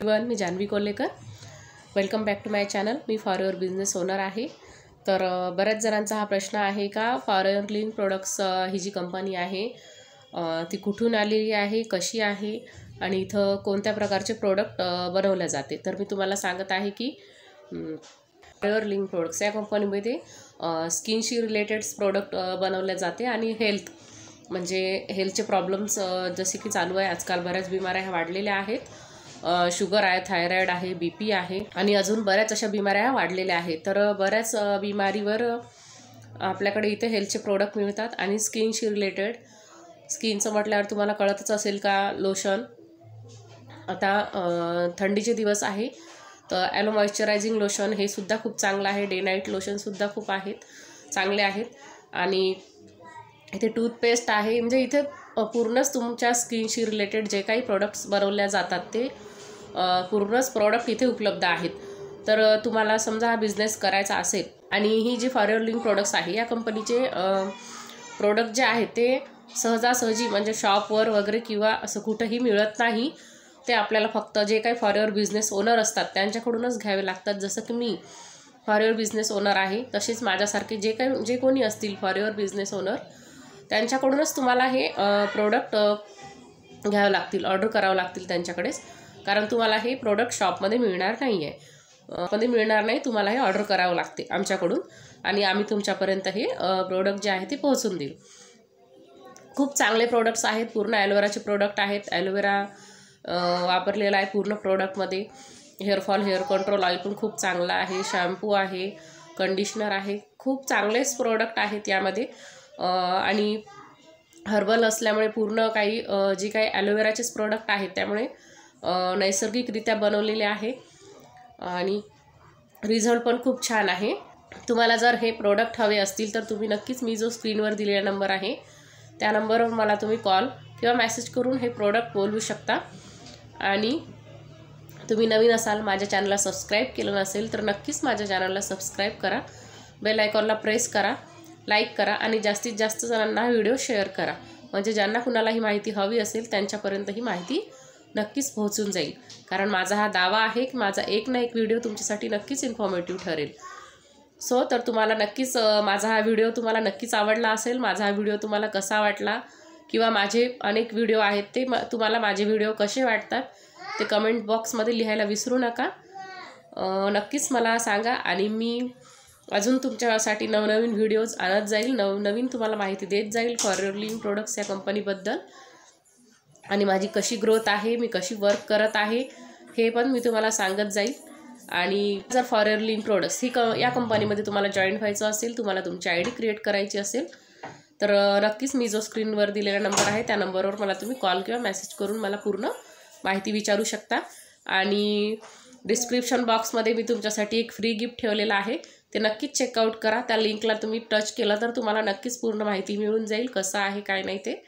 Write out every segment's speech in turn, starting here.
Me Janhvi Kolhekar. Welcome back to my channel. मी forever business owner आहे. तर बऱ्याच जणांचा हा प्रश्न आहे का फॉर युअर लिंक प्रोडक्ट्स ही जी कंपनी आहे ती कुठून आलेली आहे, कशी आहे आणि इथं कोणत्या प्रकारचे प्रोडक्ट बनवले जाते. तर मी तुम्हाला सांगत आहे की फॉर युअर लिंक प्रोडक्ट्स या कंपनीमध्ये स्किनशी रिलेटेड प्रोडक्ट बनवले जाते आणि हेल्थ म्हणजे हेल्थचे प्रॉब्लेम्स जसे की चालू आहे आजकाल बऱ्याच बिमाऱ्या ह्या वाढलेल्या आहेत. शुगर आहे, थायरॉइड आहे, BP आहे आणि अजून बऱ्याच अशा बिमाऱ्या वाढलेल्या आहेत. तर बऱ्याच बिमारीवर आपल्याकडे इथे हेल्थचे प्रोडक्ट मिळतात. आणि स्किनशी रिलेटेड स्किनचं म्हटल्यावर तुम्हाला कळतच असेल का लोशन. आता थंडीचे दिवस आहे तर ॲलो मॉइश्चरायझिंग लोशन हे सुद्धा खूप चांगलं आहे. डे नाईट लोशनसुद्धा खूप चांगले आहेत. आणि इथे टूथपेस्ट आहे. म्हणजे इथे पूर्णच तुमच्या स्किनशी रिलेटेड जे काही प्रोडक्ट्स बनवले जातात ते पूर्णच प्रोडक्ट इथे उपलब्ध आहेत. तर तुम्हाला समजा हा बिझनेस करायचा असेल आणि ही जी फॉर युअर लिंक प्रोडक्ट्स आहे या कंपनीचे प्रोडक्ट जे आहेत ते सहजासहजी म्हणजे शॉपवर वगैरे किंवा असं कुठंही मिळत नाही. ते आपल्याला फक्त जे काही फॉर युअर बिझनेस ओनर असतात त्यांच्याकडूनच घ्यावे लागतात. जसं की मी फॉर युअर बिझनेस ओनर आहे, तसेच माझ्यासारखे जे कोणी असतील फॉर युअर बिझनेस ओनर त्यांच्याकडूनच तुम्हाला हे प्रोडक्ट घ्यावं लागतील, ऑर्डर करावं लागतील त्यांच्याकडेच. कारण तुम्हाला हे प्रोडक्ट शॉपमध्ये मिळणार नाही आहे. तुम्हाला हे ऑर्डर करावं लागते आमच्याकडून आणि आम्ही तुमच्यापर्यंत हे प्रोडक्ट जे आहे ते पोहोचून देऊ. खूप चांगले प्रोडक्ट्स आहेत. पूर्ण ॲलोवेराचे प्रोडक्ट आहेत. ॲलोवेरा वापरलेला आहे पूर्ण प्रोडक्टमध्ये. हेअरफॉल हेअर कंट्रोल ऑइल पण खूप चांगला आहे. शॅम्पू आहे, कंडिशनर आहे. खूप चांगलेच प्रोडक्ट आहेत यामध्ये. आणि हर्बल असल्यामुळे पूर्ण काही जे काही ॲलोवेराचेच प्रोडक्ट आहेत त्यामुळे नैसर्गिकरित्या बनवलेले आहे आणि रिझल्ट पण खूप छान आहे. तुम्हाला जर हे प्रोडक्ट हवे असतील तर तुम्ही नक्कीच मी जो स्क्रीनवर दिलेला नंबर आहे त्या नंबरवर मला तुम्ही कॉल किंवा मेसेज करून हे प्रोडक्ट बोलवू शकता. आणि तुम्ही नवीन असाल, माझ्या चॅनलला सबस्क्राईब केलं नसेल तर नक्कीच माझ्या चॅनलला सबस्क्राईब करा. बेल आयकॉनला प्रेस करा, लाईक करा आणि जास्तीत जास्त जणांना हा व्हिडिओ शेअर करा. म्हणजे ज्यांना कुणाला ही माहिती हवी असेल त्यांच्यापर्यंत ही माहिती नक्कीच पोहोचून जाईल. कारण माझा हा दावा आहे की माझा एक ना एक व्हिडिओ तुमच्यासाठी नक्कीच इन्फॉर्मेटिव्ह ठरेल. तर तुम्हाला नक्कीच माझा हा व्हिडिओ तुम्हाला नक्कीच आवडला असेल. माझा हा व्हिडिओ तुम्हाला कसा वाटला किंवा माझे अनेक व्हिडिओ आहेत ते तुम्हाला माझे व्हिडिओ कसे वाटतात ते कमेंट बॉक्समध्ये लिहायला विसरू नका. नक्कीच मला सांगा आणि मी अजून तुमच्यासाठी नवनवीन व्हिडिओज आणत जाईल, नवनवीन तुम्हाला माहिती देत जाईल फॉर युअर लिंक प्रोडक्ट्स या कंपनीबद्दल. आणि माझी कशी ग्रोथ आहे, मी कशी वर्क करत आहे हे पण मी तुम्हाला सांगत जाईल. आणि जर फॉर युअर लिंक प्रोडक्ट्स या कंपनीमध्ये तुम्हाला जॉईन व्हायचं असेल, तुम्हाला तुमची ID क्रिएट करायची असेल तर नक्कीच मी जो स्क्रीनवर दिलेला नंबर आहे त्या नंबरवर मला तुम्ही कॉल किंवा मेसेज करून मला पूर्ण माहिती विचारू शकता. आणि डिस्क्रिप्शन बॉक्समध्ये मी तुमच्यासाठी एक फ्री गिफ्ट ठेवलेलं आहे, ते नक्कीच चेकआउट करा. त्या लिंकला तुम्ही टच केलं तर तुम्हाला नक्कीच पूर्ण माहिती मिळून जाईल कसं आहे काय नाही ते.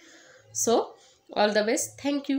All the best. थँक्यू.